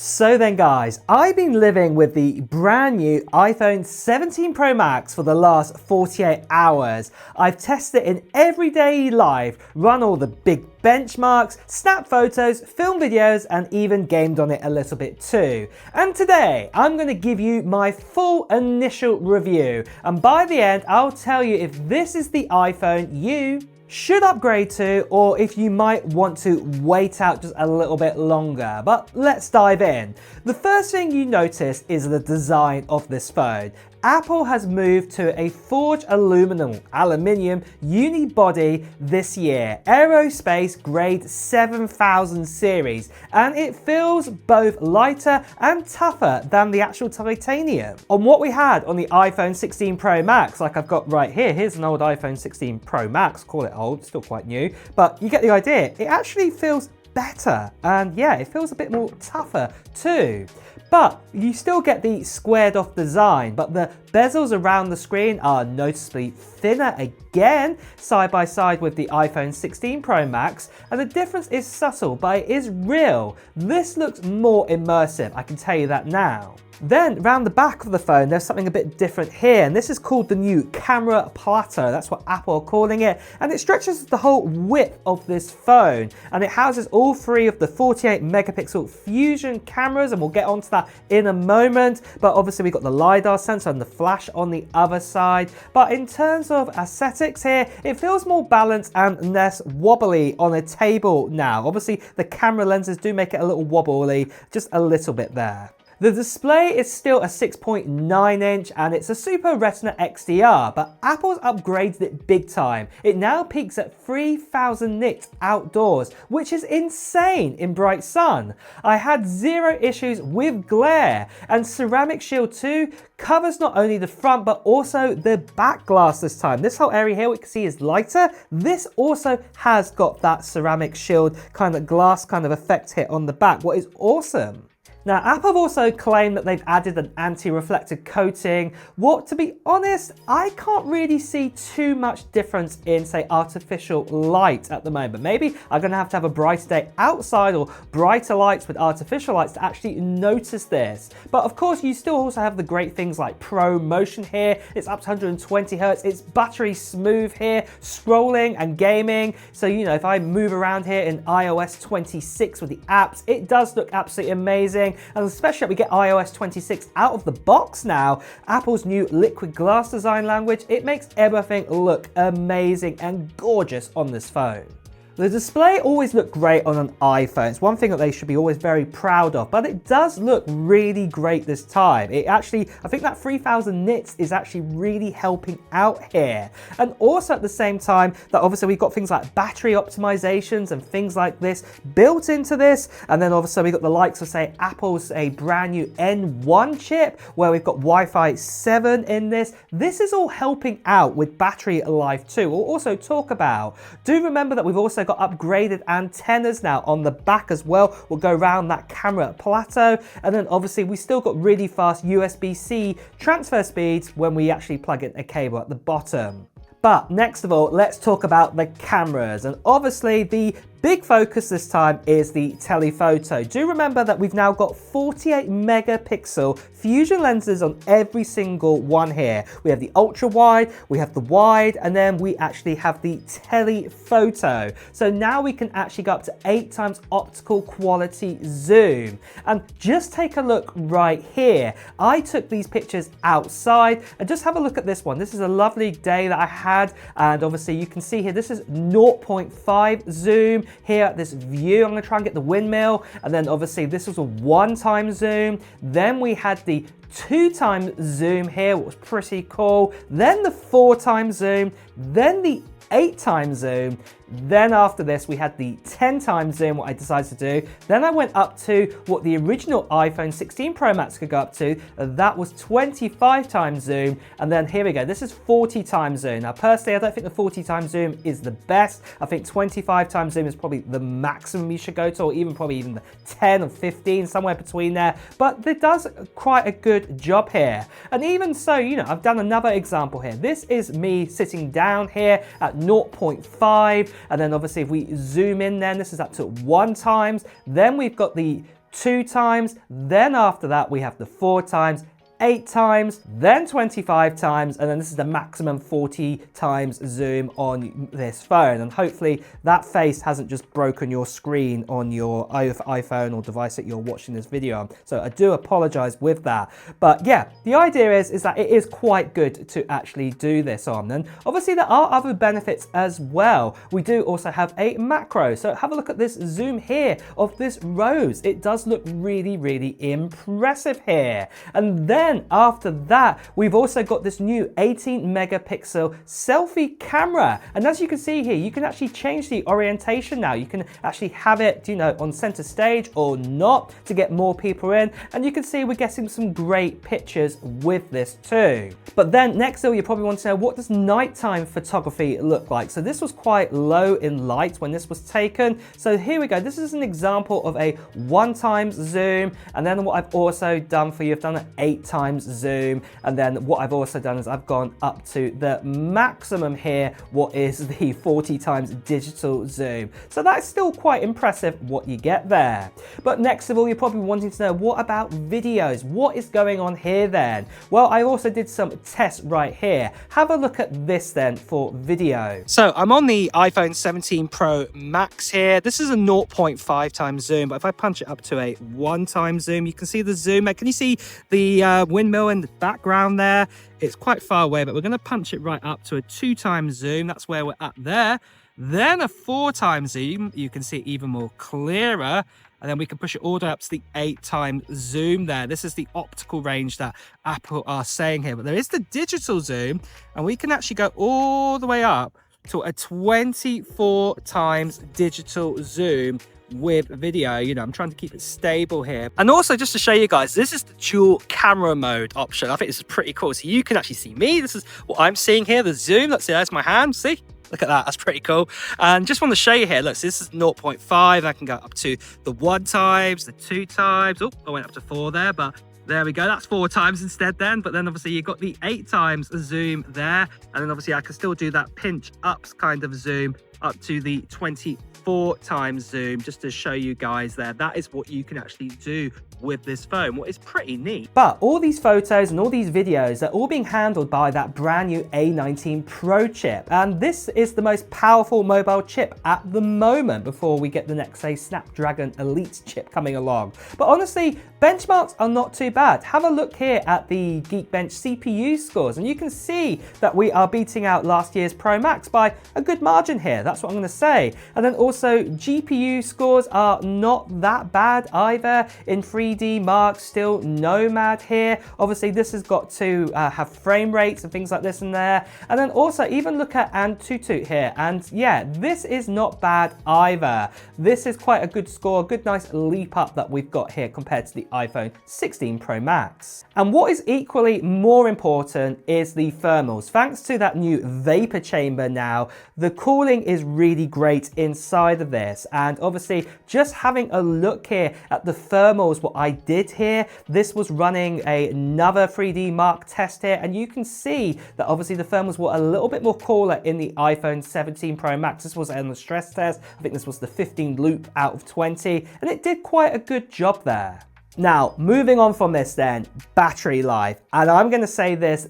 So then guys, I've been living with the brand new iPhone 17 Pro Max for the last 48 hours. I've tested it in everyday life, run all the big benchmarks, snapped photos, filmed videos, and even gamed on it a little bit too. And today, I'm going to give you my full initial review. And by the end, I'll tell you if this is the iPhone you should upgrade to, or if you might want to wait out just a little bit longer. But let's dive in. The first thing you notice is the design of this phone. Apple has moved to a forged aluminium unibody this year, aerospace grade 7000 series, and it feels both lighter and tougher than the actual titanium. On what we had on the iPhone 16 Pro Max, like I've got right here, here's an old iPhone 16 Pro Max, call it old, still quite new, but you get the idea. It actually feels better, and yeah, it feels a bit more tougher too. But you still get the squared off design, but the bezels around the screen are noticeably thinner again, side by side with the iPhone 16 Pro Max, and the difference is subtle, but it is real. This looks more immersive, I can tell you that now. Then, around the back of the phone, there's something a bit different here, and this is called the new camera plateau. That's what Apple are calling it, and it stretches the whole width of this phone, and it houses all three of the 48 megapixel fusion cameras, and we'll get onto that in a moment. But obviously we've got the LiDAR sensor and the flash on the other side. But in terms of aesthetics here, it feels more balanced and less wobbly on a table now. Obviously the camera lenses do make it a little wobbly, just a little bit there. The display is still a 6.9 inch and it's a Super Retina XDR, but Apple's upgraded it big time. It now peaks at 3000 nits outdoors, which is insane in bright sun. I had zero issues with glare, and Ceramic Shield 2 covers not only the front but also the back glass this time. This whole area here we can see is lighter. This also has got that Ceramic Shield kind of glass kind of effect here on the back, what is awesome. Now, Apple have also claimed that they've added an anti-reflective coating. What, to be honest, I can't really see too much difference in, say, artificial light at the moment. Maybe I'm going to have a brighter day outside or brighter lights with artificial lights to actually notice this. But of course, you still also have the great things like Pro Motion here. It's up to 120 Hertz. It's buttery smooth here, scrolling and gaming. So, you know, if I move around here in iOS 26 with the apps, it does look absolutely amazing. And especially that we get iOS 26 out of the box now, Apple's new liquid glass design language, it makes everything look amazing and gorgeous on this phone. The display always looked great on an iPhone. It's one thing that they should be always very proud of, but it does look really great this time. It actually, I think that 3000 nits is actually really helping out here. And also at the same time, that obviously we've got things like battery optimizations and things like this built into this. And then obviously we've got the likes of, say, Apple's a brand new N1 chip, where we've got Wi-Fi 7 in this. This is all helping out with battery life too. We'll also talk about. Do remember that we've also got upgraded antennas now on the back as well. We'll go around that camera plateau, and then obviously we still got really fast USB-C transfer speeds when we actually plug in a cable at the bottom. But next of all, let's talk about the cameras, and obviously the big focus this time is the telephoto. Do remember that we've now got 48 megapixel fusion lenses on every single one here. We have the ultra wide, we have the wide, and then we actually have the telephoto. So now we can actually go up to 8 times optical quality zoom. And just take a look right here. I took these pictures outside, and just have a look at this one. This is a lovely day that I had, and obviously you can see here, this is 0.5 zoom. Here at this view, I'm going to try and get the windmill, and then obviously this was a 1-time zoom. Then we had the 2-time zoom here, which was pretty cool. Then the 4-time zoom, then the 8-time zoom. Then after this, we had the 10-time zoom, what I decided to do. Then I went up to what the original iPhone 16 Pro Max could go up to. That was 25-time zoom. And then here we go. This is 40-time zoom. Now, personally, I don't think the 40-time zoom is the best. I think 25-time zoom is probably the maximum you should go to, or even probably the 10 or 15, somewhere between there. But it does quite a good job here. And even so, you know, I've done another example here. This is me sitting down here at 0.5. And then obviously if we zoom in, then this is up to 1 times. Then we've got the 2 times, then after that we have the 4 times, 8 times, then 25 times, and then this is the maximum 40 times zoom on this phone. And hopefully that face hasn't just broken your screen on your iPhone or device that you're watching this video on. So I do apologize with that. But yeah, the idea is that it is quite good to actually do this on. And obviously there are other benefits as well. We do also have a macro. So have a look at this zoom here of this rose. It does look really, really impressive here. And then after that, we've also got this new 18 megapixel selfie camera. And as you can see here, you can actually change the orientation now. You can actually have it, you know, on center stage or not to get more people in. And you can see we're getting some great pictures with this too. But then next though, you probably want to know, what does nighttime photography look like? So this was quite low in light when this was taken. So here we go. This is an example of a 1 times zoom. And then what I've also done for you, I've done an 8 times zoom, and then what I've also done is I've gone up to the maximum here, what is the 40 times digital zoom. So that's still quite impressive what you get there. But next of all, you're probably wanting to know, what about videos? What is going on here then? Well, I also did some tests right here. Have a look at this then for video. So I'm on the iPhone 17 Pro Max here. This is a 0.5 times zoom, but if I punch it up to a 1 times zoom, you can see the zoom. Can you see the windmill in the background there? It's quite far away, but we're going to punch it right up to a 2 times zoom. That's where we're at there. Then a 4 times zoom. You can see it even more clearer. And then we can push it all the way up to the 8 times zoom there. This is the optical range that Apple are saying here. But there is the digital zoom, and we can actually go all the way up to a 24 times digital zoom with video. You know, I'm trying to keep it stable here. And also just to show you guys, this is the dual camera mode option. I think this is pretty cool. So you can actually see me. This is what I'm seeing here, the zoom. Let's see, there's my hand. See? Look at that, that's pretty cool. And just want to show you here, look, so this is 0.5. I can go up to the 1 times, the 2 times. Oh, I went up to 4 there, but there we go. That's 4 times instead then. But then obviously you've got the 8 times zoom there. And then obviously I can still do that pinch ups kind of zoom up to the 24 times zoom, just to show you guys there. That is what you can actually do with this phone, what is pretty neat. But all these photos and all these videos are all being handled by that brand new A19 Pro chip. And this is the most powerful mobile chip at the moment before we get the next, say, Snapdragon Elite chip coming along. But honestly, benchmarks are not too bad. Have a look here at the Geekbench CPU scores, and you can see that we are beating out last year's Pro Max by a good margin here. That's what I'm going to say. And then also GPU scores are not that bad either. In 3D Mark, still Nomad here. Obviously, this has got to have frame rates and things like this in there. And then also even look at Antutu here. And yeah, this is not bad either. This is quite a good score, good nice leap up that we've got here compared to the iPhone 16 Pro Max. And what is equally more important is the thermals. Thanks to that new vapor chamber now, the cooling is really great inside of this. And obviously just having a look here at the thermals, what I did here, this was running another 3D Mark test here, and you can see that obviously the thermals were a little bit more cooler in the iPhone 17 Pro Max. This was on the stress test. I think this was the 15 loop out of 20, and it did quite a good job there. Now, moving on from this then, battery life. And I'm going to say this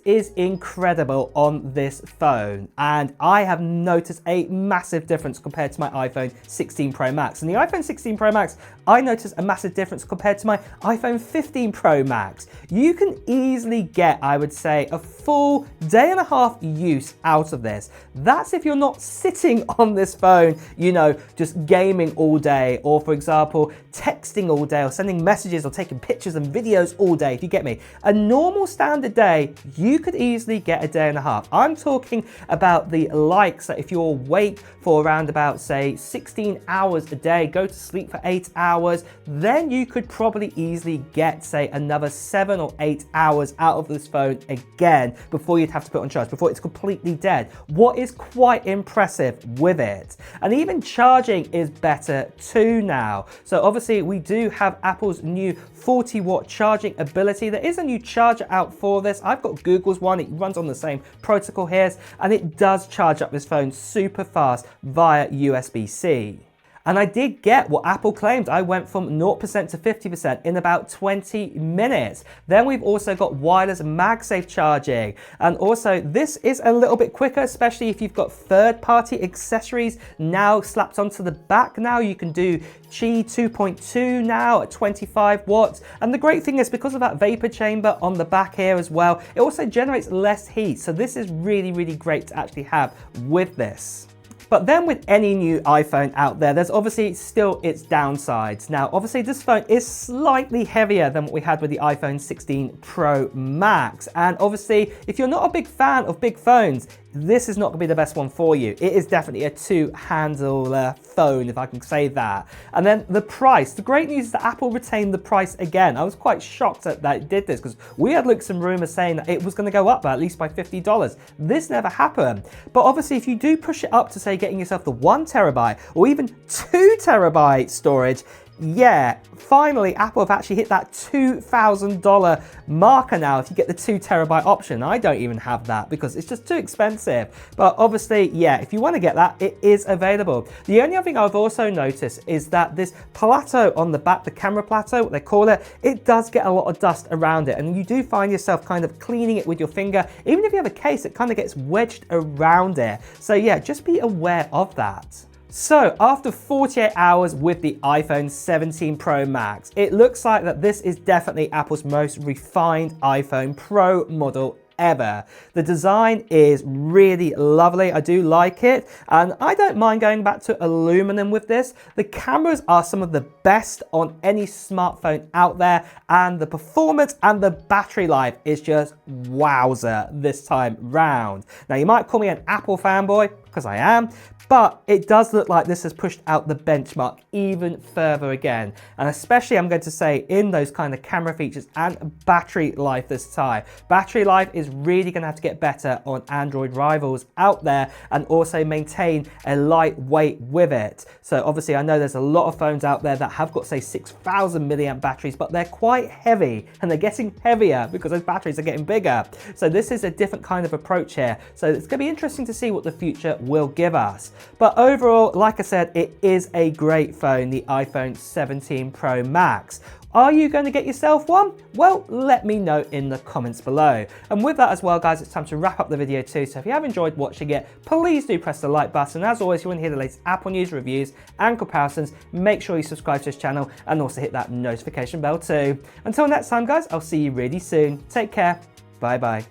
is incredible on this phone. And I have noticed a massive difference compared to my iPhone 16 Pro Max. And the iPhone 16 Pro Max, I noticed a massive difference compared to my iPhone 15 Pro Max. You can easily get, I would say, a full day and a half use out of this. That's if you're not sitting on this phone, you know, just gaming all day, or for example, texting all day, or sending messages or taking pictures and videos all day, if you get me. A normal standard day, you could easily get a day and a half. I'm talking about the likes that if you're awake for around about, say, 16 hours a day, go to sleep for 8 hours, then you could probably easily get, say, another 7 or 8 hours out of this phone again before you'd have to put it on charge, before it's completely dead. What is quite impressive with it. And even charging is better too now. So obviously we do have Apple's new 40-watt charging ability. There is a new charger out for this. I've got Google's one. It runs on the same protocol here, and it does charge up this phone super fast via USB-C. And I did get what Apple claimed. I went from 0% to 50% in about 20 minutes. Then we've also got wireless MagSafe charging. And also this is a little bit quicker, especially if you've got third-party accessories now slapped onto the back. Now you can do Qi 2.2 now at 25 watts. And the great thing is, because of that vapor chamber on the back here as well, it also generates less heat. So this is really, really great to actually have with this. But then with any new iPhone out there, there's obviously still its downsides. Now, obviously this phone is slightly heavier than what we had with the iPhone 16 Pro Max. And obviously, if you're not a big fan of big phones, this is not gonna be the best one for you. It is definitely a two-handle phone, if I can say that. And then the price. The great news is that Apple retained the price again. I was quite shocked that it did this, because we had looked some rumors saying that it was gonna go up by at least by $50. This never happened. But obviously, if you do push it up to say getting yourself the 1 terabyte or even 2 terabyte storage, yeah, finally Apple have actually hit that $2,000 marker now if you get the 2 terabyte option. I don't even have that because it's just too expensive. But obviously, yeah, if you want to get that, it is available. The only other thing I've also noticed is that this plateau on the back, the camera plateau, what they call it, it does get a lot of dust around it. And you do find yourself kind of cleaning it with your finger. Even if you have a case, it kind of gets wedged around it. So yeah, just be aware of that. So after 48 hours with the iPhone 17 Pro Max, it looks like that this is definitely Apple's most refined iPhone Pro model ever. The design is really lovely. I do like it, and I don't mind going back to aluminum with this. The cameras are some of the best on any smartphone out there, and the performance and the battery life is just wowzer this time round. Now, you might call me an Apple fanboy, because I am, but it does look like this has pushed out the benchmark even further again. And especially, I'm going to say, in those kind of camera features and battery life this time. Battery life is really going to have to get better on Android rivals out there, and also maintain a lightweight with it. So obviously, I know there's a lot of phones out there that have got, say, 6,000 milliamp batteries, but they're quite heavy, and they're getting heavier because those batteries are getting bigger. So this is a different kind of approach here. So it's going to be interesting to see what the future will give us. But overall, like I said, it is a great phone, the iPhone 17 Pro Max. Are you going to get yourself one? Well, let me know in the comments below. And with that as well, guys, it's time to wrap up the video too. So if you have enjoyed watching it, please do press the like button. As always, if you want to hear the latest Apple news, reviews and comparisons, make sure you subscribe to this channel and also hit that notification bell too. Until next time, guys, I'll see you really soon. Take care. Bye bye.